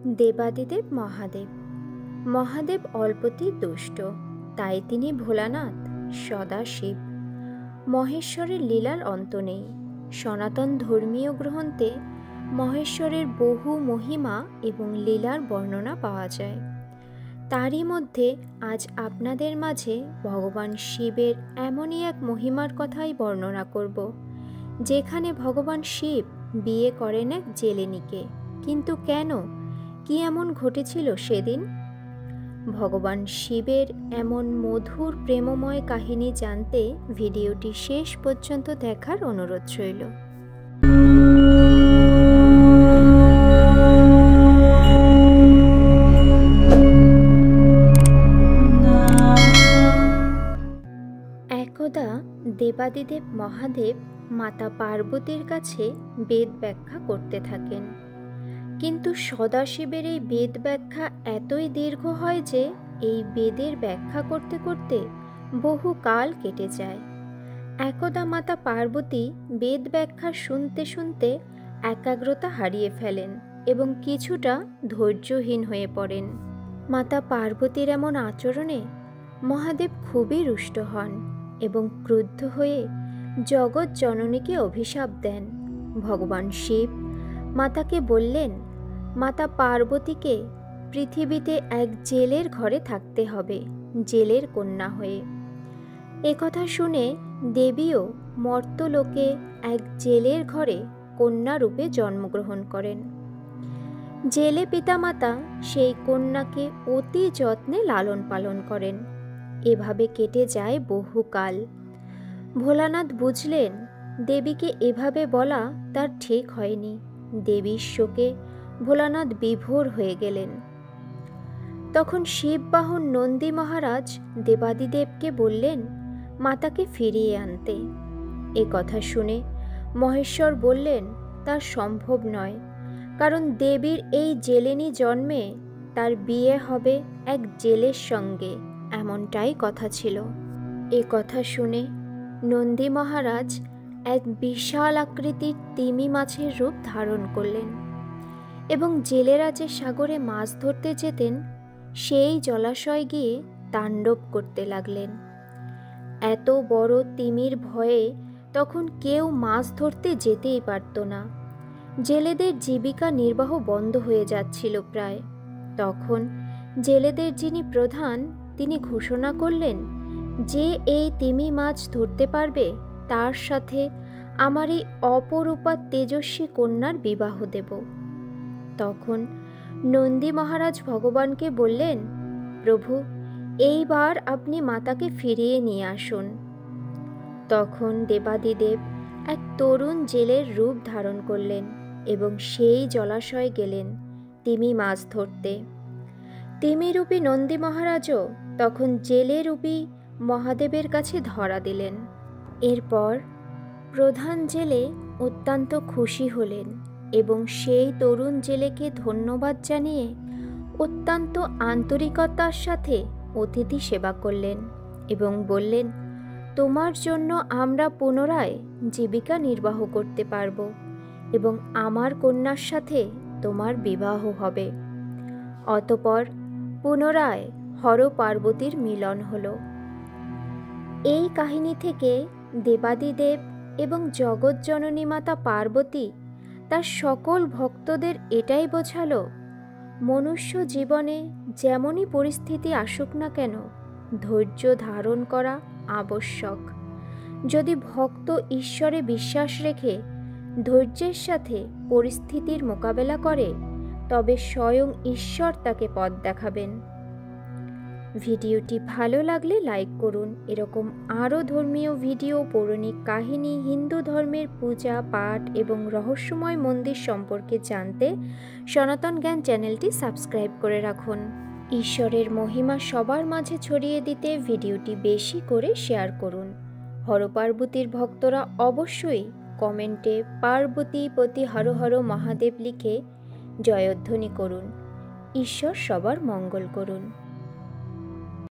দেবাদিদেব মহাদেব। মহাদেব অল্পতেই দুষ্ট, তাই তিনি ভোলানাথ, সদাশিব। মহেশ্বরের লীলার অন্ত নেই। সনাতন ধর্মীয় গ্রন্থে মহেশ্বরের বহু মহিমা এবং লীলার বর্ণনা পাওয়া যায়। তারই মধ্যে আজ আপনাদের মাঝে ভগবান শিবের এমনই এক মহিমার কথাই বর্ণনা করব, যেখানে ভগবান শিব বিয়ে করেন এক জেলেনিকে। কিন্তু কেন, কি এমন ঘটেছিল সেদিন? ভগবান শিবের এমন মধুর প্রেমময় কাহিনী জানতে ভিডিওটি শেষ পর্যন্ত দেখার অনুরোধ রইল। একদা দেবাদিদেব মহাদেব মাতা পার্বতীর কাছে বেদ ব্যাখ্যা করতে থাকেন। কিন্তু সদাশিবের এই বেদ ব্যাখ্যা এতই দীর্ঘ হয় যে এই বেদের ব্যাখ্যা করতে করতে বহু কাল কেটে যায়। একদা মাতা পার্বতী বেদ ব্যাখ্যা শুনতে শুনতে একাগ্রতা হারিয়ে ফেলেন এবং কিছুটা ধৈর্যহীন হয়ে পড়েন। মাতা পার্বতীর এমন আচরণে মহাদেব খুবই রুষ্ট হন এবং ক্রুদ্ধ হয়ে জগৎ জননীকে অভিশাপ দেন। ভগবান শিব মাতাকে বললেন, মাতা পার্বতীকে পৃথিবীতে এক জেলের ঘরে থাকতে হবে, জেলের কন্যা হয়ে। একথা শুনে দেবীও মর্তলোকে এক জেলের ঘরে কন্যা রূপে জন্মগ্রহণ করেন। জেলে পিতামাতা সেই কন্যাকে অতি যত্নে লালন পালন করেন। এভাবে কেটে যায় বহুকাল। ভোলানাথ বুঝলেন দেবীকে এভাবে বলা তার ঠিক হয়নি। দেবীর শোকে ভোলানাথ বিভোর হয়ে গেলেন। তখন শিববাহন নন্দী মহারাজ দেবাদিদেবকে বললেন মাতাকে ফিরিয়ে আনতে। এ কথা শুনে মহেশ্বর বললেন তা সম্ভব নয়, কারণ দেবীর এই জেলেনি জন্মে তার বিয়ে হবে এক জেলের সঙ্গে, এমনটাই কথা ছিল। এ কথা শুনে নন্দী মহারাজ এক বিশাল আকৃতির তিমি মাছের রূপ ধারণ করলেন এবং জেলেরা যে সাগরে মাছ ধরতে যেতেন সেই জলাশয় গিয়ে তাণ্ডব করতে লাগলেন। এত বড় তিমির ভয়ে তখন কেউ মাছ ধরতে যেতেই পারত না। জেলেদের জীবিকা নির্বাহ বন্ধ হয়ে যাচ্ছিল প্রায়। তখন জেলেদের যিনি প্রধান তিনি ঘোষণা করলেন, যে এই তিমি মাছ ধরতে পারবে তার সাথে আমার এই অপরূপা তেজস্বী কন্যার বিবাহ দেব। তখন নন্দী মহারাজ ভগবানকে বললেন, প্রভু, এইবার আপনি মাতাকে ফিরিয়ে নিয়ে আসুন। তখন দেবাদিদেব এক তরুণ জেলের রূপ ধারণ করলেন এবং সেই জলাশয়ে গেলেন তিমি মাছ ধরতে। তিমিরূপী নন্দী মহারাজও তখন জেলেরূপী মহাদেবের কাছে ধরা দিলেন। এরপর প্রধান জেলে অত্যন্ত খুশি হলেন এবং সেই তরুণ জেলেকে ধন্যবাদ জানিয়ে অত্যন্ত আন্তরিকতার সাথে অতিথি সেবা করলেন এবং বললেন, তোমার জন্য আমরা পুনরায় জীবিকা নির্বাহ করতে পারব এবং আমার কন্যার সাথে তোমার বিবাহ হবে। অতঃপর পুনরায় হর পার্বতীর মিলন হল। এই কাহিনী থেকে দেবাদিদেব এবং জগৎজননী মাতা পার্বতী তার সকল ভক্তদের এটাই বোঝালো, মনুষ্য জীবনে যেমনই পরিস্থিতি আসুক না কেন ধৈর্য ধারণ করা আবশ্যক। যদি ভক্ত ঈশ্বরে বিশ্বাস রেখে ধৈর্যের সাথে পরিস্থিতির মোকাবেলা করে তবে স্বয়ং ঈশ্বর তাকে পথ দেখাবেন। ভিডিওটি ভালো লাগলে লাইক করুন। এরকম আরও ধর্মীয় ভিডিও, পৌরাণিক কাহিনী, হিন্দু ধর্মের পূজা পাঠ এবং রহস্যময় মন্দির সম্পর্কে জানতে সনাতন জ্ঞান চ্যানেলটি সাবস্ক্রাইব করে রাখুন। ঈশ্বরের মহিমা সবার মাঝে ছড়িয়ে দিতে ভিডিওটি বেশি করে শেয়ার করুন। হর পার্বতীর ভক্তরা অবশ্যই কমেন্টে পার্বতী পতি হর হর মহাদেব লিখে জয়ধ্বনি করুন। ঈশ্বর সবার মঙ্গল করুন।